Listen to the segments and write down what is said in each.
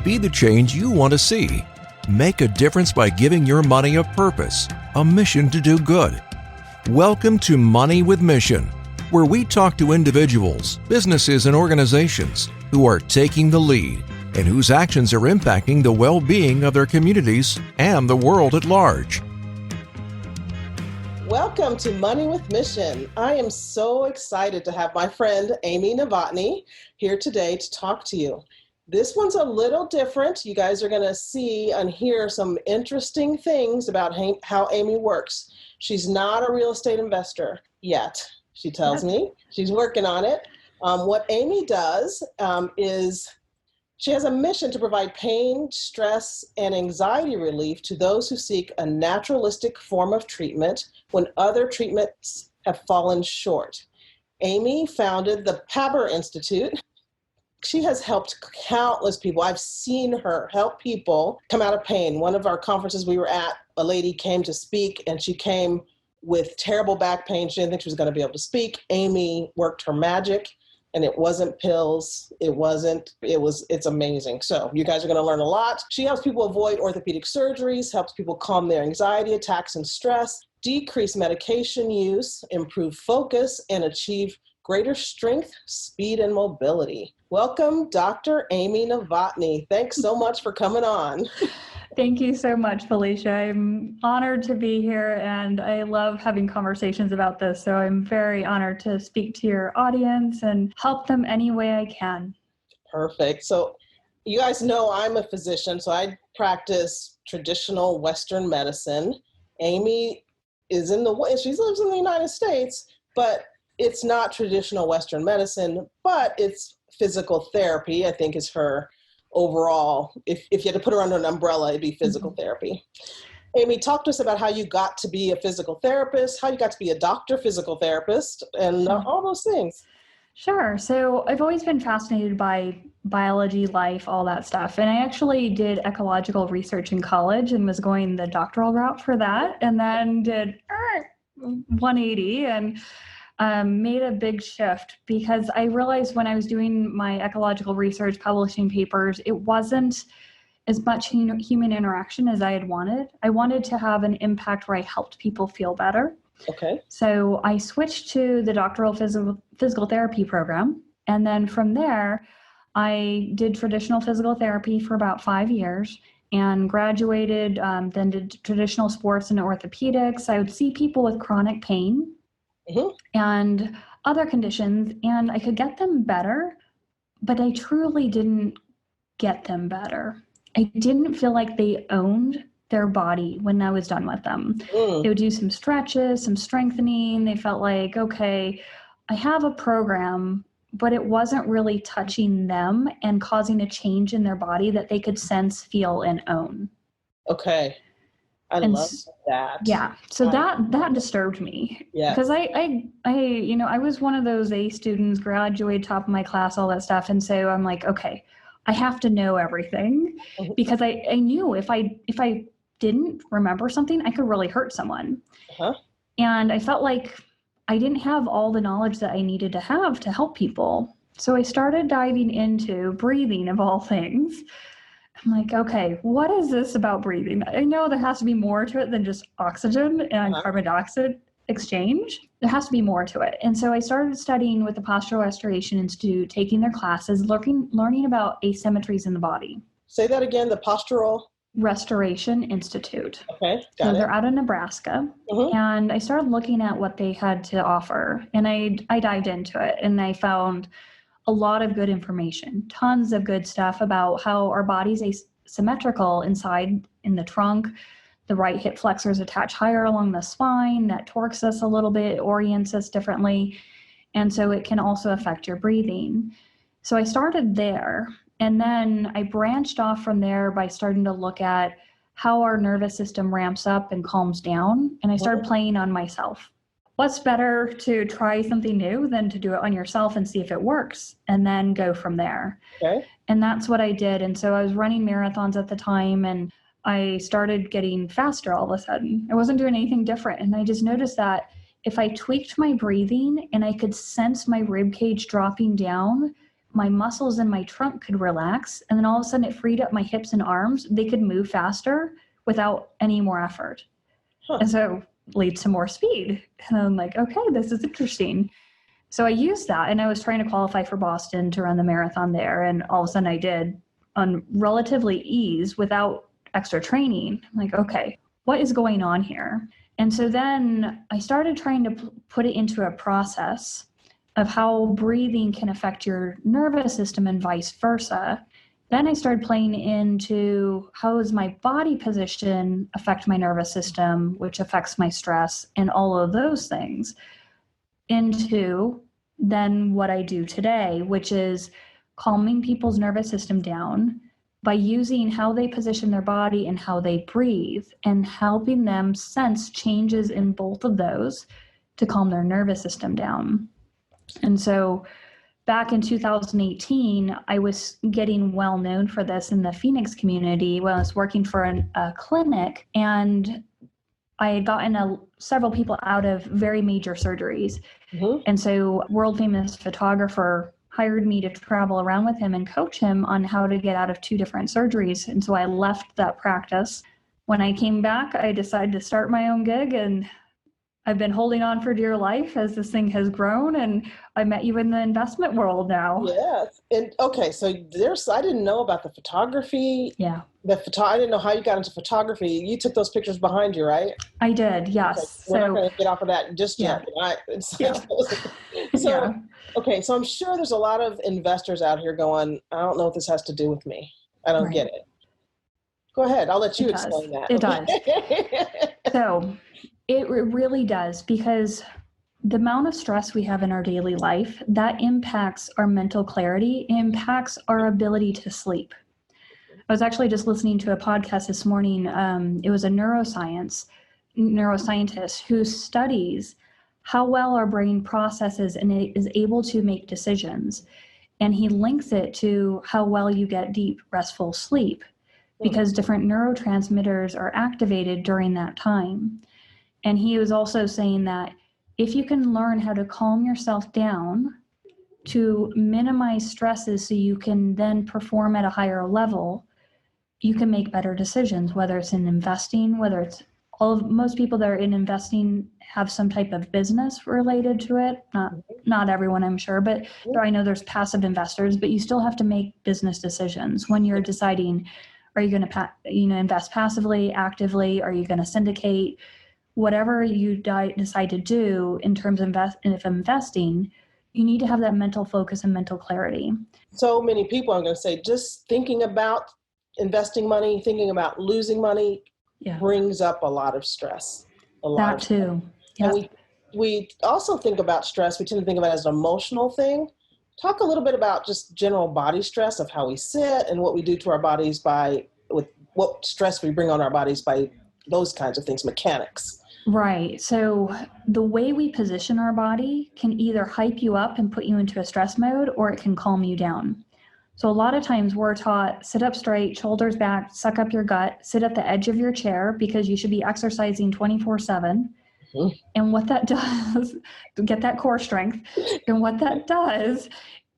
Be the change you want to see. Make a difference by giving your money a purpose, a mission to do good. Welcome to Money with Mission, where we talk to individuals, businesses, and organizations who are taking the lead and whose actions are impacting the well-being of their communities and the world at large. Welcome to Money with Mission. I am so excited to have my friend Amy Novotny here today to talk to you. This one's a little different. You guys are going to see and hear some interesting things about how Amy works. She's not a real estate investor yet, she tells me. She's working on it. What Amy does is she has a mission to provide pain, stress, and anxiety relief to those who seek a naturalistic form of treatment when other treatments have fallen short. Amy founded the PABR Institute. She has helped countless people. I've seen her help people come out of pain. One of our conferences we were at, a lady came to speak, and she came with terrible back pain. She didn't think she was going to be able to speak. Amy worked her magic, and it wasn't pills. It's amazing. So you guys are going to learn a lot. She helps people avoid orthopedic surgeries, helps people calm their anxiety attacks and stress, decrease medication use, improve focus, and achieve greater strength, speed, and mobility. Welcome, Dr. Amy Novotny. Thanks so much for coming on. Thank you so much, Felicia. I'm honored to be here, and I love having conversations about this. So I'm very honored to speak to your audience and help them any way I can. Perfect. So you guys know I'm a physician, so I practice traditional Western medicine. Amy she lives in the United States, but it's not traditional Western medicine, but it's physical therapy, I think is her overall. If you had to put her under an umbrella, it'd be physical therapy. Amy, talk to us about how you got to be a physical therapist, how you got to be a doctor, physical therapist, and all those things. Sure. So I've always been fascinated by biology, life, all that stuff. And I actually did ecological research in college and was going the doctoral route for that, and then did 180 and made a big shift because I realized when I was doing my ecological research, publishing papers, it wasn't as much human interaction as I had wanted. I wanted to have an impact where I helped people feel better. Okay. So I switched to the doctoral physical therapy program. And then from there, I did traditional physical therapy for about 5 years and graduated, then did traditional sports and orthopedics. I would see people with chronic pain and other conditions, and I could get them better, but I truly didn't get them better. I didn't feel like they owned their body when I was done with them. They would do some stretches, some strengthening. They felt like, okay, I have a program, but it wasn't really touching them and causing a change in their body that they could sense, feel, and own. Okay. I love that. Yeah. So that disturbed me. Yeah. Because I was one of those A students, graduated top of my class, all that stuff. And so I'm like, okay, I have to know everything because I knew if I didn't remember something, I could really hurt someone. And I felt like I didn't have all the knowledge that I needed to have to help people. So I started diving into breathing of all things. I'm like, okay, what is this about breathing? I know there has to be more to it than just oxygen and carbon dioxide exchange. There has to be more to it. And so I started studying with the Postural Restoration Institute, taking their classes, learning about asymmetries in the body. Say that again, the Postural Restoration Institute. Okay, got it. They're out of Nebraska. And I started looking at what they had to offer. And I dived into it, and I found a lot of good information, tons of good stuff about how our body's asymmetrical inside in the trunk. The right hip flexors attach higher along the spine. That torques us a little bit, orients us differently. And so it can also affect your breathing. So I started there. And then I branched off from there by starting to look at how our nervous system ramps up and calms down. And I started playing on myself. What's better to try something new than to do it on yourself and see if it works and then go from there? Okay. And that's what I did. And so I was running marathons at the time, and I started getting faster all of a sudden. I wasn't doing anything different. And I just noticed that if I tweaked my breathing and I could sense my rib cage dropping down, my muscles in my trunk could relax. And then all of a sudden it freed up my hips and arms. They could move faster without any more effort. Huh. And so leads to more speed. And I'm like, okay, this is interesting. So I used that, and I was trying to qualify for Boston to run the marathon there. And all of a sudden I did on relatively ease without extra training. I'm like, okay, what is going on here? And so then I started trying to put it into a process of how breathing can affect your nervous system and vice versa. Then I started playing into how does my body position affect my nervous system, which affects my stress and all of those things, into then what I do today, which is calming people's nervous system down by using how they position their body and how they breathe and helping them sense changes in both of those to calm their nervous system down. And so back in 2018, I was getting well known for this in the Phoenix community when I was working for a clinic, and I had gotten several people out of very major surgeries. Mm-hmm. And so world famous photographer hired me to travel around with him and coach him on how to get out of 2 different surgeries. And so I left that practice. When I came back, I decided to start my own gig, and I've been holding on for dear life as this thing has grown, and I met you in the investment world now. Yes. And okay, so I didn't know about the photography. Yeah. I didn't know how you got into photography. You took those pictures behind you, right? I did, yes. Okay. We're not going to get off of that just yet. Okay, so I'm sure there's a lot of investors out here going, I don't know what this has to do with me. I don't get it. Go ahead. I'll let you explain that. It does. So it really does, because the amount of stress we have in our daily life, that impacts our mental clarity, impacts our ability to sleep. I was actually just listening to a podcast this morning. It was a neuroscientist who studies how well our brain processes and it is able to make decisions. And he links it to how well you get deep, restful sleep, because different neurotransmitters are activated during that time. And he was also saying that if you can learn how to calm yourself down to minimize stresses so you can then perform at a higher level, you can make better decisions, whether it's in investing, whether it's most people that are in investing have some type of business related to it. Not everyone, I'm sure, but I know there's passive investors, but you still have to make business decisions when you're deciding, are you going to invest passively, actively? Are you going to syndicate? Whatever you decide to do in terms of investing, you need to have that mental focus and mental clarity. So many people, I'm going to say, just thinking about investing money, thinking about losing money, brings up a lot of stress. That too. Yeah. And we also think about stress. We tend to think of it as an emotional thing. Talk a little bit about just general body stress, of how we sit and what we do to our bodies with what stress we bring on our bodies by those kinds of things, mechanics. Right. So the way we position our body can either hype you up and put you into a stress mode, or it can calm you down. So a lot of times we're taught, sit up straight, shoulders back, suck up your gut, sit at the edge of your chair, because you should be exercising 24/7. Mm-hmm. And what that does, get that core strength. And what that does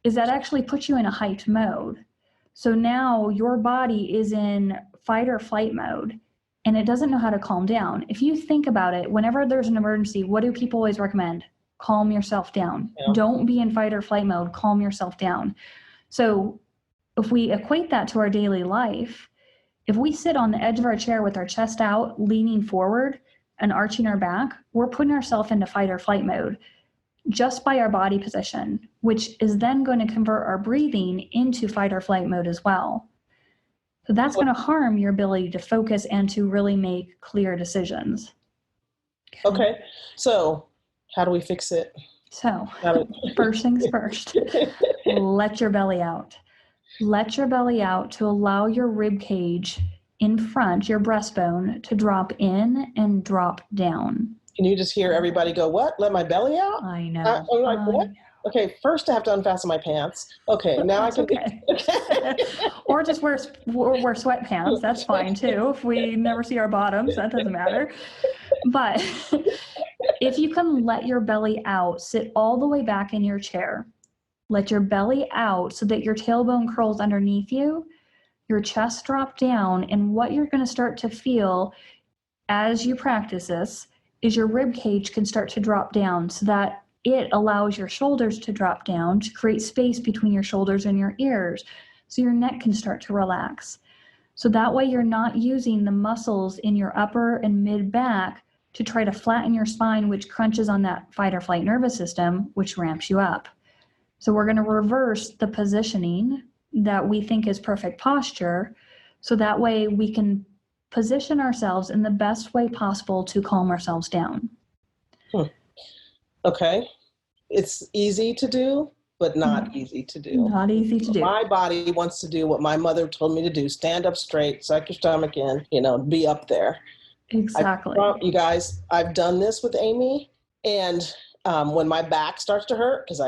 is that actually puts you in a hyped mode. So now your body is in fight or flight mode, and it doesn't know how to calm down. If you think about it, whenever there's an emergency, what do people always recommend? Calm yourself down. Yeah. Don't be in fight or flight mode. Calm yourself down. So if we equate that to our daily life, if we sit on the edge of our chair with our chest out, leaning forward and arching our back, we're putting ourselves into fight or flight mode just by our body position, which is then going to convert our breathing into fight or flight mode as well. So that's going to harm your ability to focus and to really make clear decisions. Okay. So how do we fix it? So first things first, let your belly out. Let your belly out to allow your rib cage in front, your breastbone, to drop in and drop down. Can you just hear everybody go, what? Let my belly out? I know. I'm like, what? Okay, first I have to unfasten my pants. Okay, now I can. Okay. Or just wear sweatpants. That's fine too. If we never see our bottoms, that doesn't matter. But if you can let your belly out, sit all the way back in your chair, Let your belly out so that your tailbone curls underneath you, your chest drop down, and what you're going to start to feel as you practice this is your rib cage can start to drop down so that it allows your shoulders to drop down to create space between your shoulders and your ears so your neck can start to relax. So that way you're not using the muscles in your upper and mid back to try to flatten your spine, which crunches on that fight or flight nervous system, which ramps you up. So we're going to reverse the positioning that we think is perfect posture, so that way we can position ourselves in the best way possible to calm ourselves down. Okay. It's easy to do, but not easy to do. Not easy to do. My body wants to do what my mother told me to do. Stand up straight, suck your stomach in, be up there. Exactly. You guys, I've done this with Amy, and when my back starts to hurt, because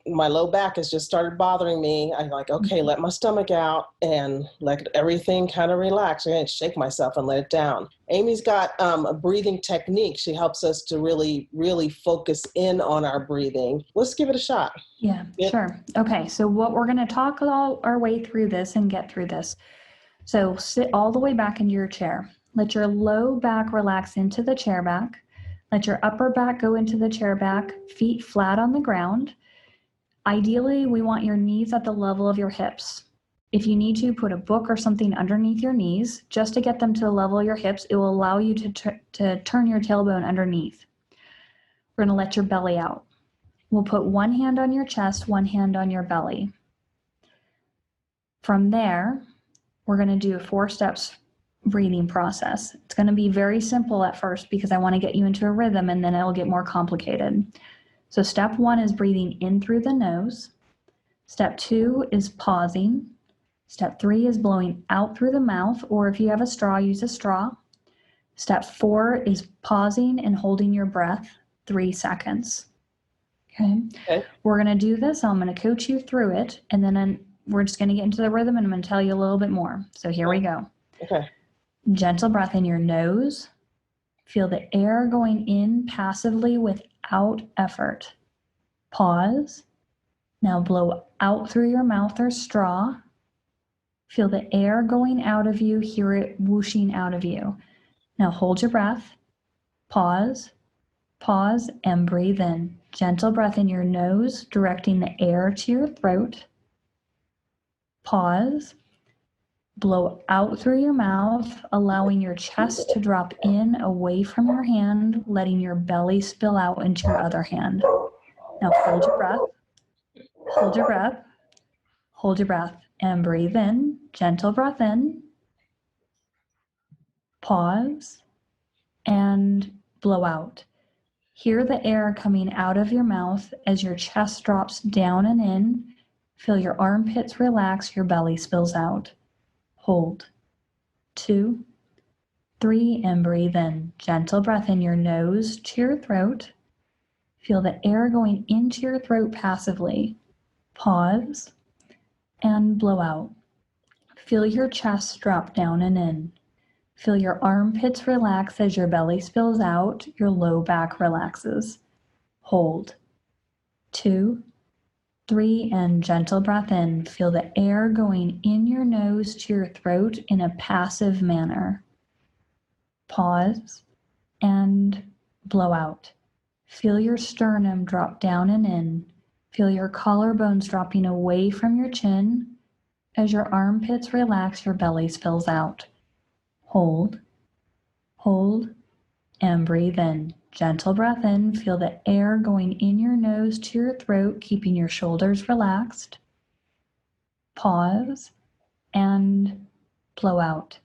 my low back has just started bothering me, I'm like, okay, let my stomach out and let everything kind of relax. I'm going to shake myself and let it down. Amy's got a breathing technique. She helps us to really, really focus in on our breathing. Let's give it a shot. Yeah, sure. Okay, so what we're going to talk all our way through this and get through this. So sit all the way back into your chair. Let your low back relax into the chair back. Let your upper back go into the chair back, feet flat on the ground. Ideally, we want your knees at the level of your hips. If you need to, put a book or something underneath your knees just to get them to the level of your hips. It will allow you to turn your tailbone underneath. We're going to let your belly out. We'll put one hand on your chest, one hand on your belly. From there, we're going to do 4 steps breathing process. It's going to be very simple at first because I want to get you into a rhythm, and then it'll get more complicated. So step 1 is breathing in through the nose. Step 2 is pausing. Step 3 is blowing out through the mouth, or if you have a straw, use a straw. Step 4 is pausing and holding your breath 3 seconds. Okay. We're going to do this. I'm going to coach you through it, and then we're just going to get into the rhythm, and I'm going to tell you a little bit more. So here we go. Okay. Gentle breath in your nose. Feel the air going in passively without effort. Pause. Now blow out through your mouth or straw. Feel the air going out of you. Hear it whooshing out of you. Now hold your breath. Pause. Pause and breathe in. Gentle breath in your nose, directing the air to your throat. Pause. Blow out through your mouth, allowing your chest to drop in away from your hand, letting your belly spill out into your other hand. Now hold your breath, hold your breath, hold your breath, and breathe in. Gentle breath in. Pause and blow out. Hear the air coming out of your mouth as your chest drops down and in. Feel your armpits relax, your belly spills out. Hold. 2, 3, and breathe in. Gentle breath in your nose to your throat. Feel the air going into your throat passively. Pause and blow out. Feel your chest drop down and in. Feel your armpits relax as your belly spills out, your low back relaxes. Hold. 2, 3, and gentle breath in. Feel the air going in your nose to your throat in a passive manner. Pause and blow out. Feel your sternum drop down and in. Feel your collarbones dropping away from your chin. As your armpits relax, your belly spills out. Hold, hold, and breathe in. Gentle breath in. Feel the air going in your nose to your throat, keeping your shoulders relaxed. Pause and blow out.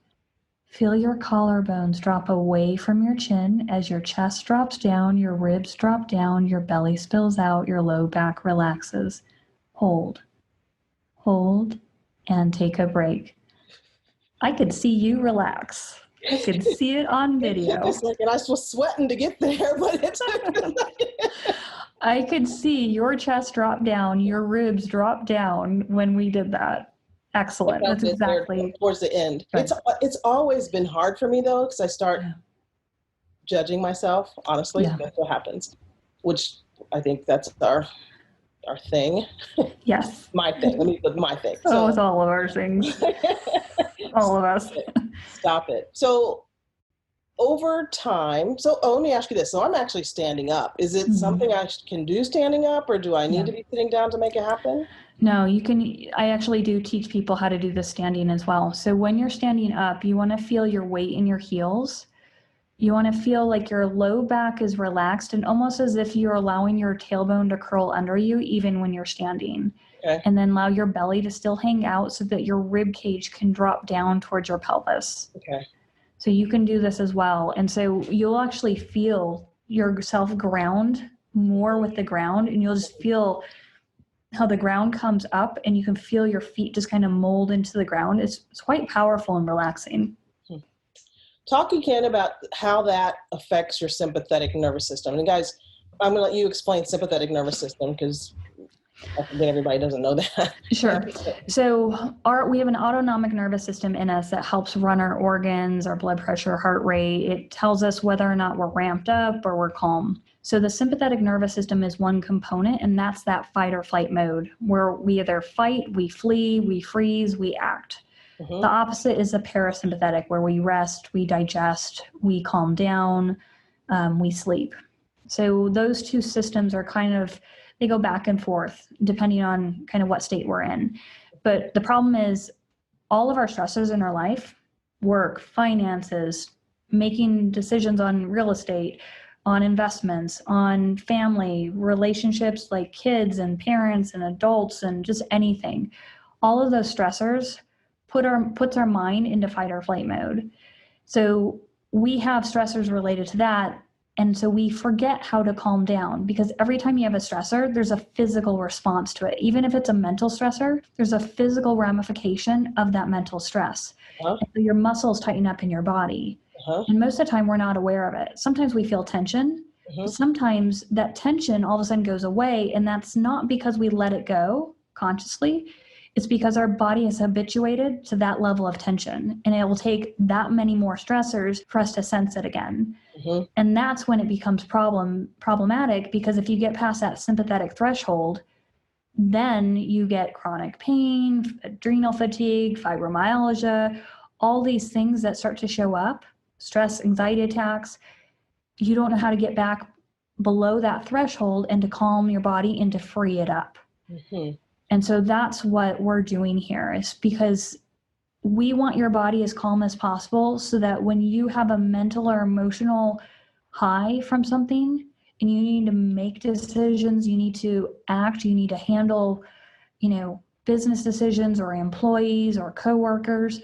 Feel your collarbones drop away from your chin as your chest drops down, your ribs drop down, your belly spills out, your low back relaxes. Hold, hold, and take a break. I could see you relax. I could see it on video. It took a second. I was sweating to get there, but it took I could see your chest drop down, your ribs drop down when we did that. Excellent. That's exactly towards the end. Good. It's always been hard for me though, because I start judging myself. Honestly, that's what happens. Which I think that's our our thing. Yes. My thing. Let me put my thing. Oh, it's all of our things. All of us. Stop it. So over time, let me ask you this. So I'm actually standing up. Is it something I can do standing up, or do I need to be sitting down to make it happen? No, you can. I actually do teach people how to do the standing as well. So when you're standing up, you want to feel your weight in your heels. You want to feel like your low back is relaxed and almost as if you're allowing your tailbone to curl under you even when you're standing. Okay. And then allow your belly to still hang out so that your rib cage can drop down towards your pelvis. Okay. So you can do this as well. And so you'll actually feel yourself ground more with the ground, and you'll just feel how the ground comes up and you can feel your feet just kind of mold into the ground. It's quite powerful and relaxing. Talk again about how that affects your sympathetic nervous system. And guys, I'm going to let you explain sympathetic nervous system because I think everybody doesn't know that. Sure. So we have an autonomic nervous system in us that helps run our organs, our blood pressure, heart rate. It tells us whether or not we're ramped up or we're calm. So the sympathetic nervous system is one component, and that's that fight or flight mode where we either fight, we flee, we freeze, we act. The opposite is the parasympathetic, where we rest, we digest, we calm down, we sleep. So those two systems are they go back and forth depending on kind of what state we're in. But the problem is all of our stressors in our life, work, finances, making decisions on real estate, on investments, on family, relationships like kids and parents and adults and just anything. All of those stressors puts our mind into fight or flight mode. So we have stressors related to that. And so we forget how to calm down because every time you have a stressor, there's a physical response to it. Even if it's a mental stressor, there's a physical ramification of that mental stress. And so your muscles tighten up in your body. And most of the time we're not aware of it. Sometimes we feel tension. Sometimes that tension all of a sudden goes away. And that's not because we let it go consciously. It's because our body is habituated to that level of tension, and it will take that many more stressors for us to sense it again. And that's when it becomes problematic, because if you get past that sympathetic threshold, then you get chronic pain, adrenal fatigue, fibromyalgia, all these things that start to show up, stress, anxiety attacks. You don't know how to get back below that threshold and to calm your body and to free it up. And so that's what we're doing here, is because we want your body as calm as possible so that when you have a mental or emotional high from something and you need to make decisions, you need to act, you need to handle, business decisions or employees or coworkers,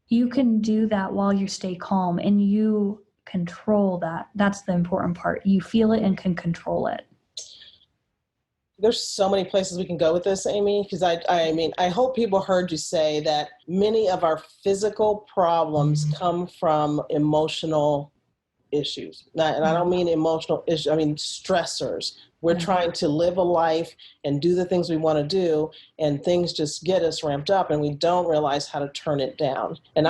you can do that while you stay calm and you control that. That's the important part. You feel it and can control it. There's so many places we can go with this, Amy, because I hope people heard you say that many of our physical problems come from emotional issues. And I don't mean emotional issues, I mean stressors. We're trying to live a life and do the things we want to do, and things just get us ramped up and we don't realize how to turn it down. And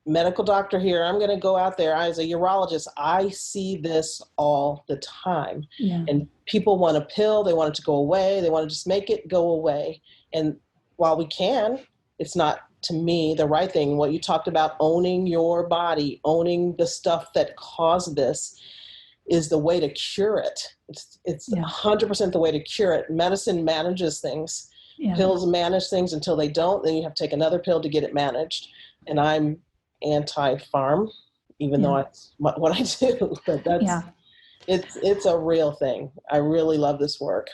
medical doctor here, I'm going to go out there as a urologist. I see this all the time. And people want a pill. They want it to go away. They want to just make it go away. And while we can, it's not, to me, the right thing. What you talked about, owning your body, owning the stuff that caused this, is the way to cure it. It's 100% the way to cure it. Medicine manages things. Pills manage things until they don't. Then you have to take another pill to get it managed. And I'm anti-pharm, even though that's what I do, but it's a real thing. I really love this work.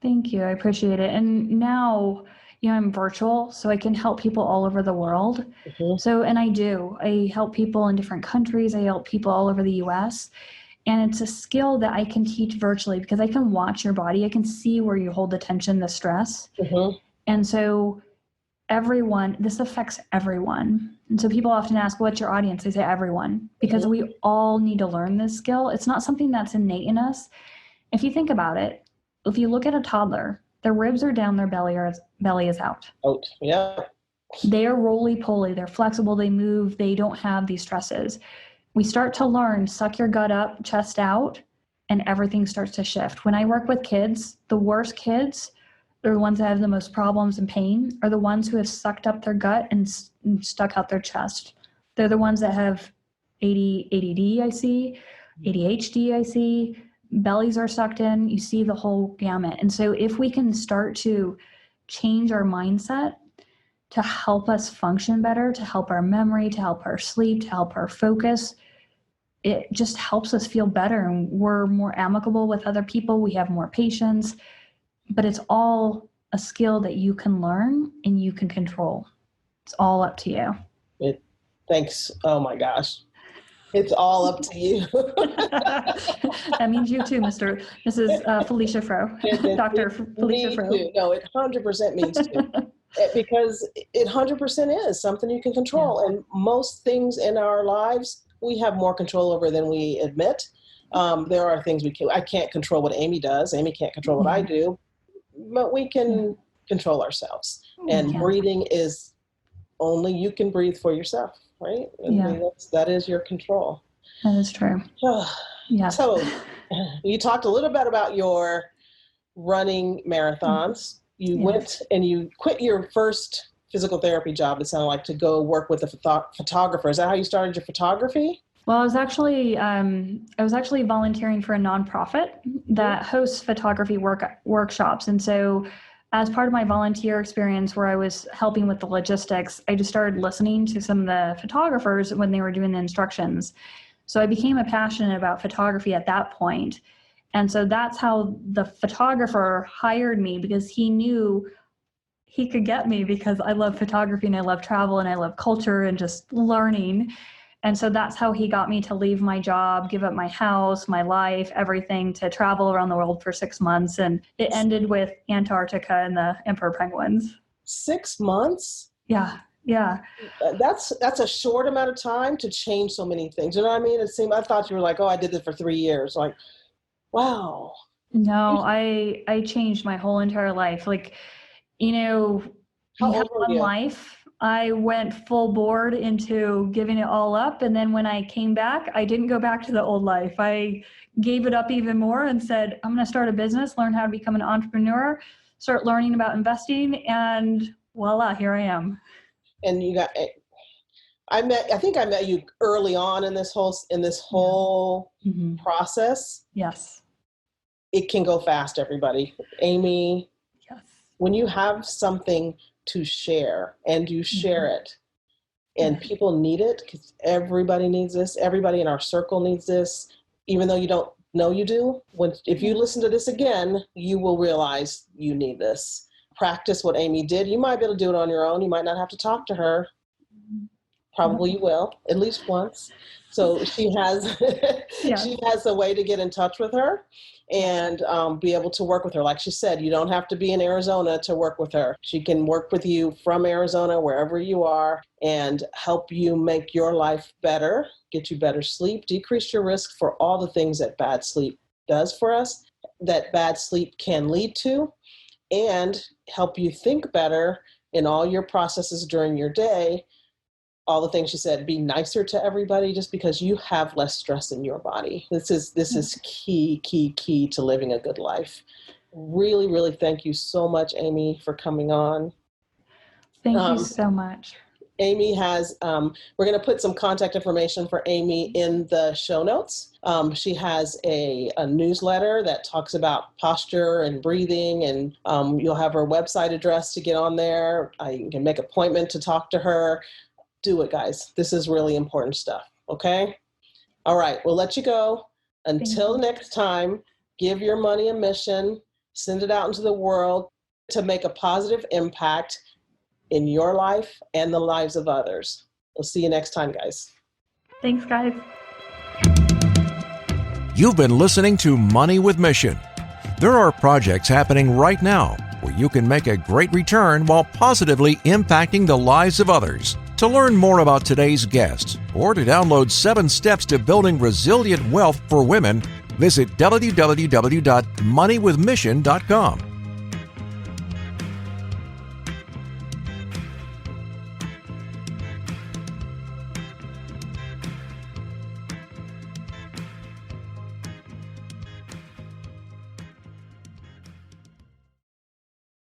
Thank you. I appreciate it. And now, I'm virtual, so I can help people all over the world. So, and I help people in different countries. I help people all over the US. And it's a skill that I can teach virtually because I can watch your body. I can see where you hold the tension, the stress. And so this affects everyone. And so people often ask, what's your audience? They say everyone, because we all need to learn this skill. It's not something that's innate in us. If you think about it, if you look at a toddler, their ribs are down, their belly is out. They are roly-poly, they're flexible, they move, they don't have these stresses. We start to learn, suck your gut up, chest out. and everything starts to shift. When I work with kids, the worst kids, they're the ones that have the most problems and pain, are the ones who have sucked up their gut and stuck out their chest. They're the ones that have ADD, I see, ADHD, I see, bellies are sucked in, you see the whole gamut. And so if we can start to change our mindset to help us function better, to help our memory, to help our sleep, to help our focus, it just helps us feel better, and we're more amicable with other people. We have more patience, but it's all a skill that you can learn and you can control. It's all up to you. Thanks. Oh my gosh. It's all up to you. That means you too, Mrs. Felicia Fro, Dr. Felicia Fro. Too. No, it 100% means you. Because it 100% is something you can control. Yeah. And most things in our lives, we have more control over than we admit. There are things I can't control what Amy does. Amy can't control what I do, but we can control ourselves. And breathing is only you can breathe for yourself, right? And that is your control. That is true. Yeah. So you talked a little bit about your running marathons. You went and you quit your first physical therapy job, it sounded like, to go work with a photographer. Is that how you started your photography? Well, I was actually volunteering for a nonprofit that hosts photography workshops. And so as part of my volunteer experience where I was helping with the logistics, I just started listening to some of the photographers when they were doing the instructions. So I became passionate about photography at that point. And so that's how the photographer hired me, because he knew he could get me because I love photography and I love travel and I love culture and just learning. And so that's how he got me to leave my job, give up my house, my life, everything, to travel around the world for 6 months. And it ended with Antarctica and the emperor penguins. 6 months? Yeah. Yeah. That's a short amount of time to change so many things. You know what I mean? I thought you were like, oh, I did this for 3 years. Like, wow. No, I changed my whole entire life. Like, you know, we have one life. I went full board into giving it all up. And then when I came back, I didn't go back to the old life. I gave it up even more and said, I'm going to start a business, learn how to become an entrepreneur, start learning about investing, and voila, here I am. And I think I met you early on in this whole process. Yes. It can go fast, everybody. Amy, yes. When you have something to share and you share it and people need it, because everybody needs this, everybody in our circle needs this, even though you don't know you do. If you listen to this again, you will realize you need this. Practice what Amy did. You might be able to do it on your own. You might not have to talk to her. Probably you will, at least once. So she has she has a way to get in touch with her and be able to work with her. Like she said, you don't have to be in Arizona to work with her. She can work with you from Arizona, wherever you are, and help you make your life better, get you better sleep, decrease your risk for all the things that bad sleep does for us, that bad sleep can lead to, and help you think better in all your processes during your day. All the things she said, be nicer to everybody just because you have less stress in your body. This is key to living a good life. Really, really thank you so much, Amy, for coming on. Thank you so much. Amy has, we're going to put some contact information for Amy in the show notes. She has a newsletter that talks about posture and breathing, and you'll have her website address to get on there. You can make an appointment to talk to her. Do it, guys. This is really important stuff. Okay? All right. We'll let you go. Until next time, give your money a mission. Send it out into the world to make a positive impact in your life and the lives of others. We'll see you next time, guys. Thanks, guys. You've been listening to Money with Mission. There are projects happening right now where you can make a great return while positively impacting the lives of others. To learn more about today's guest or to download 7 steps to building resilient wealth for women, visit www.moneywithmission.com.